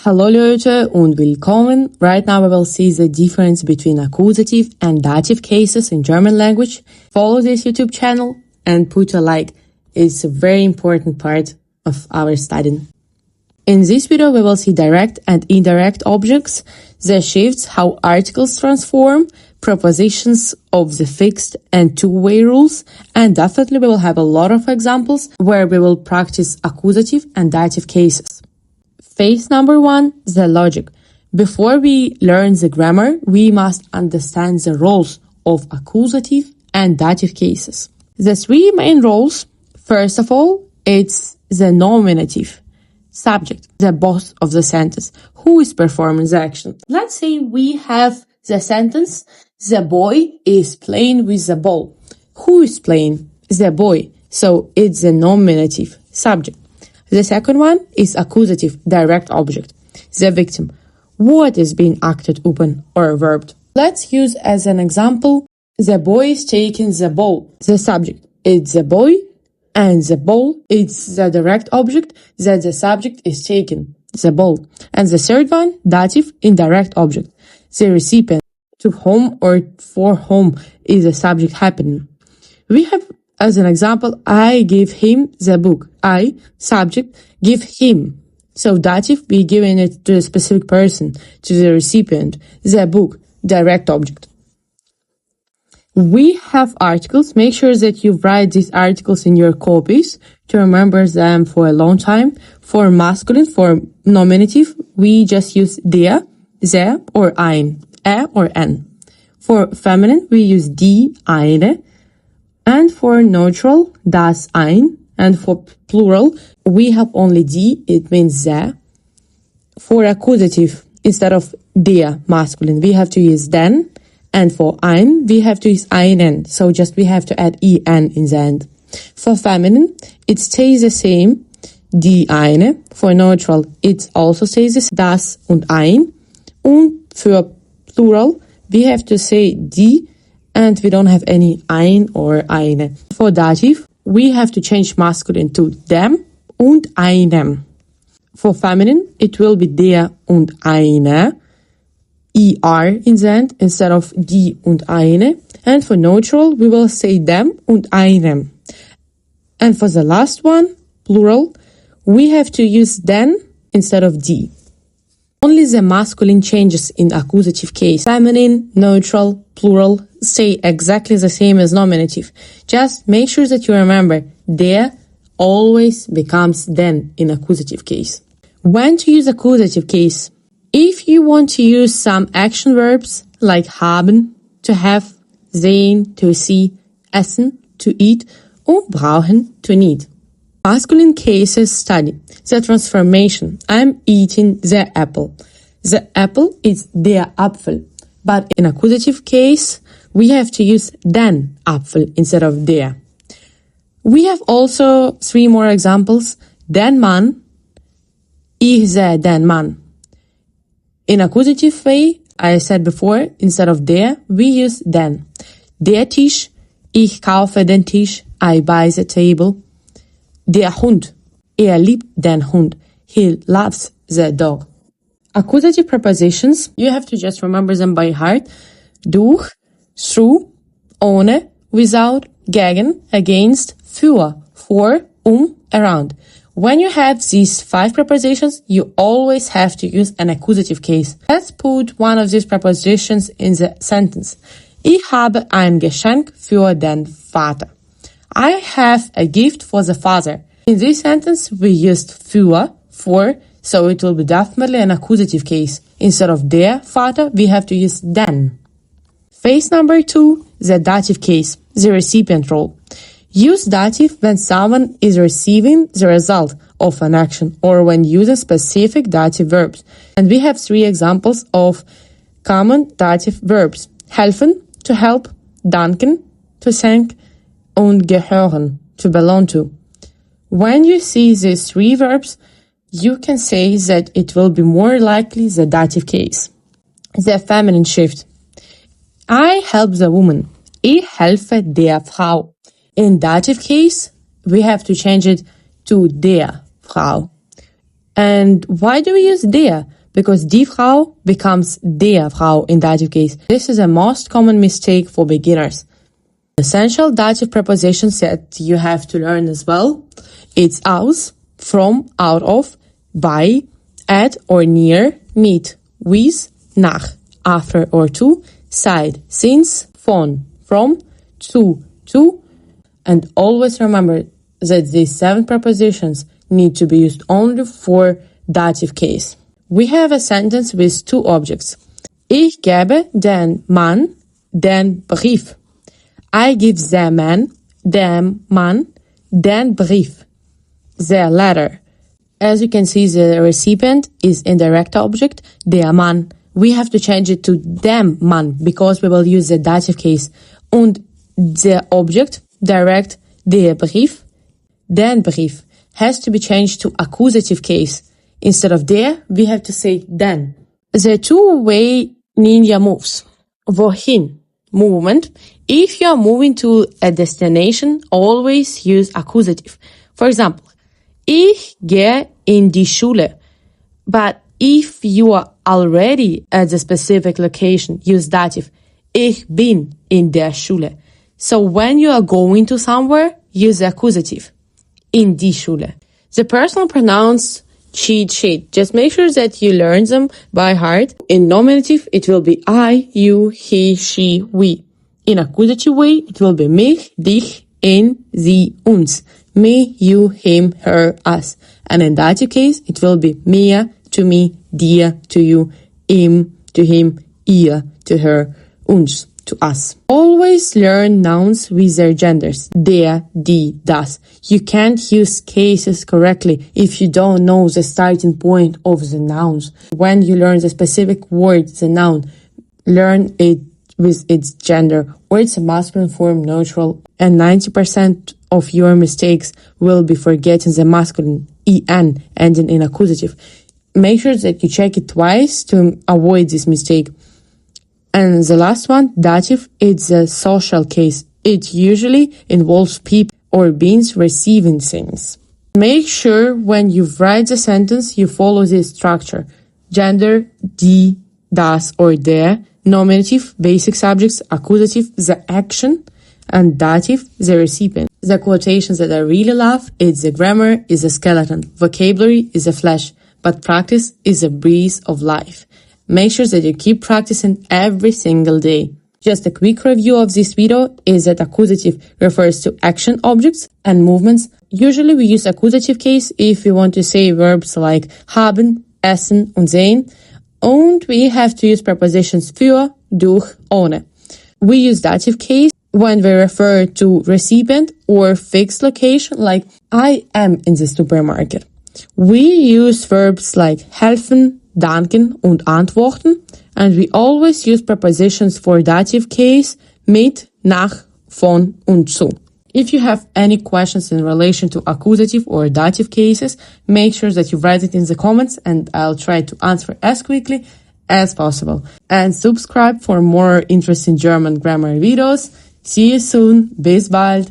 Hallo Leute und willkommen. Right now we will see the difference between accusative and dative cases in German language. Follow this YouTube channel and put a like. It's a very important part of our studying. In this video we will see direct and indirect objects, the shifts, how articles transform, prepositions of the fixed and two-way rules, and definitely we will have a lot of examples where we will practice accusative and dative cases. Phase number 1, the logic. Before we learn the grammar, we must understand the roles of accusative and dative cases. The three main roles, first of all, it's the nominative, subject, the boss of the sentence, who is performing the action. Let's say we have the sentence, the boy is playing with the ball. Who is playing? The boy. So it's the nominative, subject. The second one is accusative, direct object, the victim. What is being acted upon or verbed? Let's use as an example, the boy is taking the ball. The subject, it's the boy, and the ball, it's the direct object that the subject is taking, the ball. And the third one, dative, indirect object, the recipient, to whom or for whom is the subject happening. We have, as an example, I give him the book. I, subject, give him. So dative, we giving it to a specific person, to the recipient. The book, direct object. We have articles. Make sure that you write these articles in your copies to remember them for a long time. For masculine, for nominative, we just use der, the, or ein, or en. For feminine, we use die, eine. And for neutral, das, ein. And for plural, we have only die, it means the. For accusative, instead of der, masculine, we have to use den. And for ein, we have to use einen. So just we have to add en in the end. For feminine, it stays the same, die eine. For neutral, it also stays the same, das und ein. Und für plural, we have to say die, and we don't have any ein or eine. For dative, we have to change masculine to dem und einem. For feminine, it will be der und eine, er in the end, instead of die und eine. And for neutral, we will say dem und einem. And for the last one, plural, we have to use den instead of die. Only the masculine changes in accusative case. Feminine, neutral, plural stay exactly the same as nominative. Just make sure that you remember der always becomes den in accusative case. When to use accusative case? If you want to use some action verbs like haben, to have, sehen, to see, essen, to eat, und brauchen, to need. Masculine cases study the transformation. I'm eating the apple. The apple is der Apfel. But in accusative case, we have to use den Apfel instead of der. We have also three more examples. Den Mann, ich sehe den Mann. In accusative way, I said before, instead of der, we use den. Der Tisch, ich kaufe den Tisch, I buy the table. Der Hund, liebt den Hund, he loves the dog. Accusative prepositions, you have to just remember them by heart. Durch, through, ohne, without, gegen, against, für, for, around. When you have these 5 prepositions, you always have to use an accusative case. Let's put one of these prepositions in the sentence. Ich habe ein Geschenk für den Vater. I have a gift for the father. In this sentence, we used für, for, so it will be definitely an accusative case. Instead of der Vater, we have to use den. Phase number 2, the dative case, the recipient role. Use dative when someone is receiving the result of an action or when using specific dative verbs. And we have 3 examples of common dative verbs. Helfen, to help, danken, to thank, und gehören, to belong to. When you see these 3 verbs, you can say that it will be more likely the dative case. The feminine shift. I help the woman. Ich helfe der Frau. In dative case, we have to change it to der Frau. And why do we use der? Because die Frau becomes der Frau in dative case. This is a most common mistake for beginners. Essential dative prepositions that you have to learn as well. It's aus, from, out of, by, at or near, mit, with, nach, after or to, seit, since, von, from, to, and always remember that these 7 prepositions need to be used only for dative case. We have a sentence with 2 objects. Ich gebe den Mann den Brief. I give the man, dem Mann, den Brief, the letter. As you can see, the recipient is indirect object, der Mann. We have to change it to dem Mann because we will use the dative case. Und the object, direct, der Brief, den Brief, has to be changed to accusative case. Instead of der, we have to say den. The 2-way ninja moves. Wohin? Movement. If you are moving to a destination, always use accusative. For example, ich gehe in die Schule. But if you are already at the specific location, use dative. Ich bin in der Schule. So when you are going to somewhere, use the accusative. In die Schule. The personal pronouns cheat sheet. Just make sure that you learn them by heart. In nominative, it will be I, you, he, she, we. In accusative way, it will be mich, dich, ihn, sie, uns. Me, you, him, her, us. And in dative case, it will be mir, to me, dir, to you, ihm, to him, ihr, to her, uns, to us. Always learn nouns with their genders. Der, die, das. You can't use cases correctly if you don't know the starting point of the nouns. When you learn the specific word, the noun, learn it with its gender, or it's a masculine form, neutral, and 90% of your mistakes will be forgetting the masculine, en, ending in accusative. Make sure that you check it twice to avoid this mistake. And the last one, dative, it's a social case. It usually involves people or beings receiving things. Make sure when you write the sentence, you follow this structure. Gender, die, das or der, nominative, basic subjects, accusative, the action, and dative, the recipient. The quotations that I really love, it's the grammar is a skeleton, vocabulary is a flesh, but practice is a breeze of life. Make sure that you keep practicing every single day. Just a quick review of this video is that accusative refers to action objects and movements. Usually we use accusative case if we want to say verbs like haben, essen und sehen. And we have to use prepositions für, durch, ohne. We use dative case when we refer to recipient or fixed location like I am in the supermarket. We use verbs like helfen, danken und antworten, and we always use prepositions for dative case mit, nach, von und zu. If you have any questions in relation to accusative or dative cases, make sure that you write it in the comments and I'll try to answer as quickly as possible. And subscribe for more interesting German grammar videos. See you soon. Bis bald.